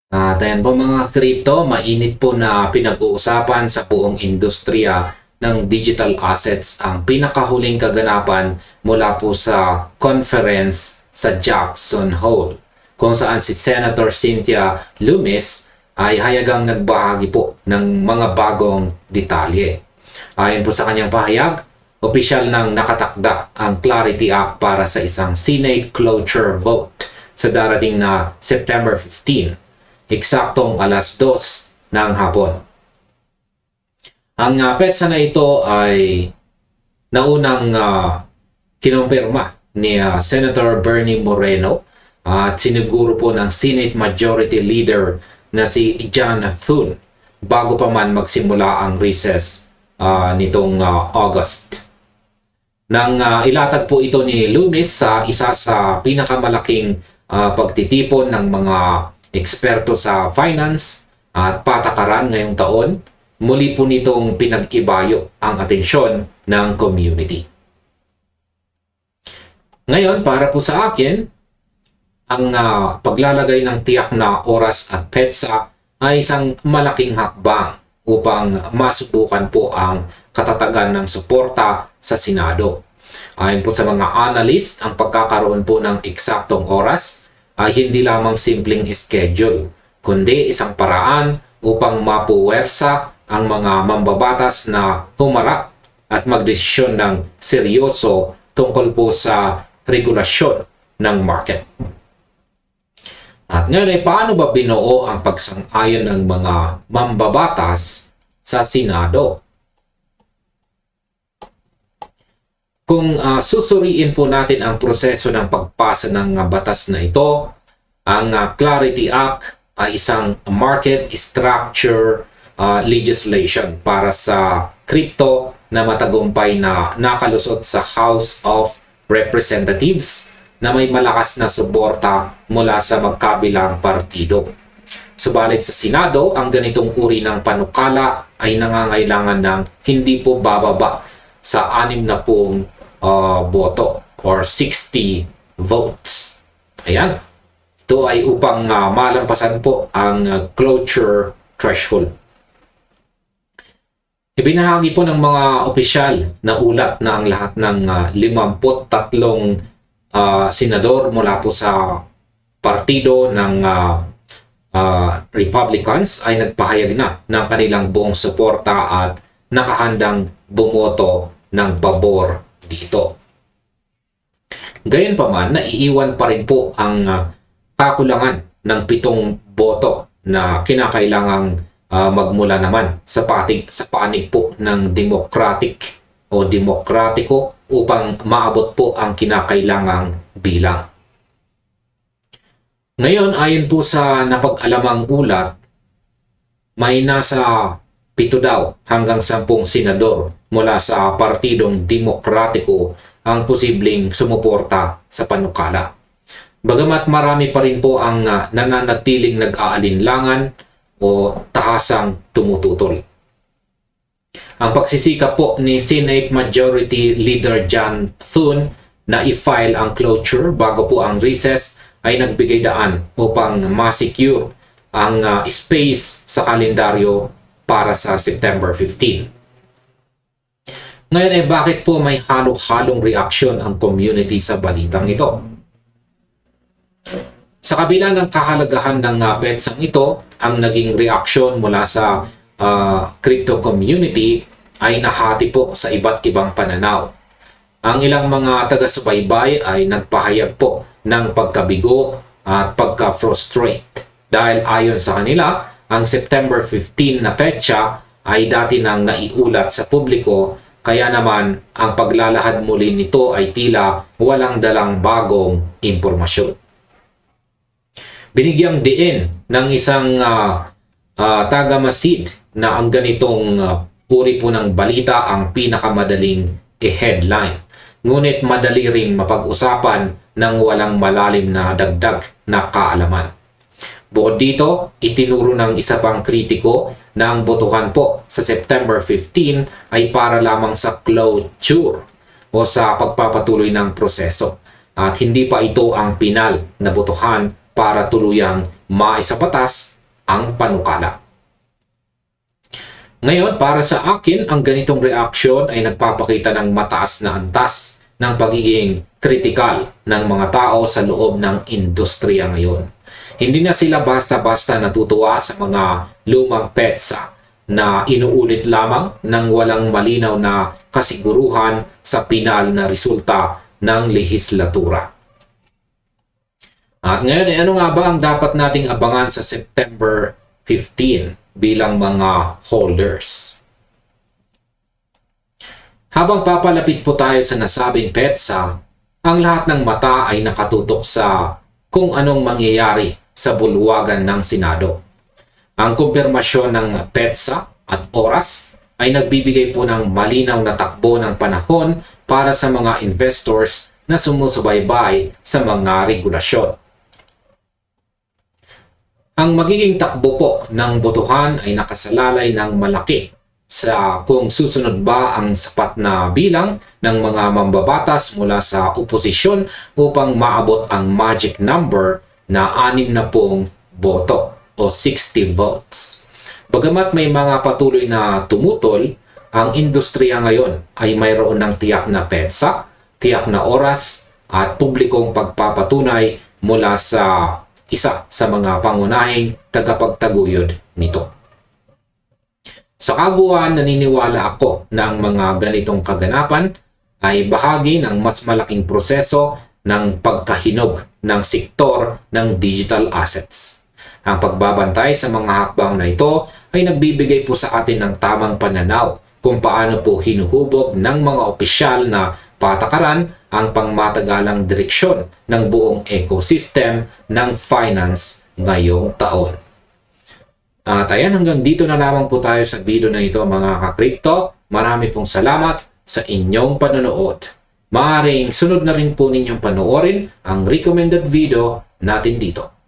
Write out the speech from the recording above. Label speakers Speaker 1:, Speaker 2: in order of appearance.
Speaker 1: At ayan po mga crypto, mainit po na pinag-uusapan sa buong industriya ng digital assets ang pinakahuling kaganapan mula po sa conference sa Jackson Hole, kung saan si Senator Cynthia Lummis ay hayagang nagbahagi po ng mga bagong detalye. Ayon po sa kanyang pahayag, opisyal nang nakatakda ang Clarity Act para sa isang Senate cloture vote sa darating na September 15, eksaktong alas 2 ng hapon. Ang petsa na ito ay naunang kinumpirma ni Senator Bernie Moreno at siniguro po ng Senate Majority Leader na si John Thune bago pa man magsimula ang recess nitong August. Nang ilatag po ito ni Lummis sa isa sa pinakamalaking pagtitipon ng mga eksperto sa finance at patakaran ngayong taon, muli po nitong pinag-ibayo ang atensyon ng community. Ngayon, para po sa akin, ang paglalagay ng tiyak na oras at petsa ay isang malaking hakbang upang masubukan po ang katatagan ng suporta sa Senado. Ayon po sa mga analyst, ang pagkakaroon po ng eksaktong oras ay hindi lamang simpleng schedule, kundi isang paraan upang mapuwersa ang mga mambabatas na humarap at magdesisyon ng seryoso tungkol po sa regulasyon ng market. At ngayon ay paano ba binuo ang pagsang-ayon ng mga mambabatas sa Senado? Kung susuriin po natin ang proseso ng pagpasa ng batas na ito, ang Clarity Act ay isang market structure legislation para sa crypto na matagumpay na nakalusot sa House of Representatives na may malakas na suporta mula sa magkabilang partido. Subalit sa Senado, ang ganitong uri ng panukala ay nangangailangan ng hindi po bababa sa 60 boto or 60 votes. Ayan. Ito ay upang malampasan po ang cloture threshold. Ibinahagi po ng mga opisyal na ulat na ang lahat ng 53 senador mula po sa partido ng Republicans ay nagpahayag na ng kanilang buong suporta at nakahandang bumoto ng pabor dito. Gayunpaman, naiiwan pa rin po ang kakulangan ng 7 boto na kinakailangang magmula naman sa panig po ng Democratic o Demokratiko upang maabot po ang kinakailangang bilang. Ngayon, ayon po sa napag-alamang ulat, may nasa 7 daw hanggang 10 senador mula sa Partidong Demokratiko ang posibleng sumuporta sa panukala. Bagamat marami pa rin po ang nananatiling nag-aalinlangan o tahasang tumututol. Ang pagsisikap po ni Senate Majority Leader John Thune na i-file ang cloture bago po ang recess ay nagbigay daan upang ma-secure ang space sa kalendaryo para sa September 15. Ngayon ay bakit po may halo-halong reaksyon ang community sa balitang ito? Sa kabila ng kahalagahan ng petsang ito, ang naging reaksyon mula sa crypto community ay nahati po sa iba't ibang pananaw. Ang ilang mga taga-subaybay ay nagpahayag po ng pagkabigo at pagka-frustrate dahil ayon sa kanila, ang September 15 na petsa ay dati nang naiulat sa publiko, kaya naman ang paglalahad muli nito ay tila walang dalang bagong impormasyon. Binigyang diin ng isang taga-masid na ang ganitong uri po ng balita ang pinakamadaling i-headline. Ngunit madali ring mapag-usapan ng walang malalim na dagdag na kaalaman. Bukod dito, itinuro ng isa pang kritiko na ang botohan po sa September 15 ay para lamang sa closure o sa pagpapatuloy ng proseso at hindi pa ito ang pinal na botohan para tuluyang maisabatas ang panukala. Ngayon, para sa akin, ang ganitong reaksyon ay nagpapakita ng mataas na antas ng pagiging kritikal ng mga tao sa loob ng industriya ngayon. Hindi na sila basta-basta natutuwa sa mga lumang petsa na inuulit lamang ng walang malinaw na kasiguruhan sa pinal na resulta ng lehislatura. At ngayon, ano nga ba ang dapat nating abangan sa September 15 bilang mga holders? Habang papalapit po tayo sa nasabing petsa, ang lahat ng mata ay nakatutok sa kung anong mangyayari sa bulwagan ng Senado. Ang kumpirmasyon ng petsa at oras ay nagbibigay po ng malinaw na takbo ng panahon para sa mga investors na sumusubaybay sa mga regulasyon. Ang magiging takbo po ng botohan ay nakasalalay ng malaki sa kung susunod ba ang sapat na bilang ng mga mambabatas mula sa oposisyon upang maabot ang magic number na 60 boto o 60 votes. Bagamat may mga patuloy na tumutol, ang industriya ngayon ay mayroon ng tiyak na petsa, tiyak na oras at publikong pagpapatunay mula sa isa sa mga pangunahing tagapagtaguyod nito. Sa kabuuan, naniniwala ako na ang mga ganitong kaganapan ay bahagi ng mas malaking proseso ng pagkahinog ng sektor ng digital assets. Ang pagbabantay sa mga hakbang na ito ay nagbibigay po sa atin ng tamang pananaw kung paano po hinuhubog ng mga opisyal na patakaran ang pangmatagalang direksyon ng buong ecosystem ng finance ngayong taon. At ayan, hanggang dito na lamang po tayo sa video na ito mga ka-crypto. Marami pong salamat sa inyong panonood. Maaaring sunod na rin po ninyong panoorin ang recommended video natin dito.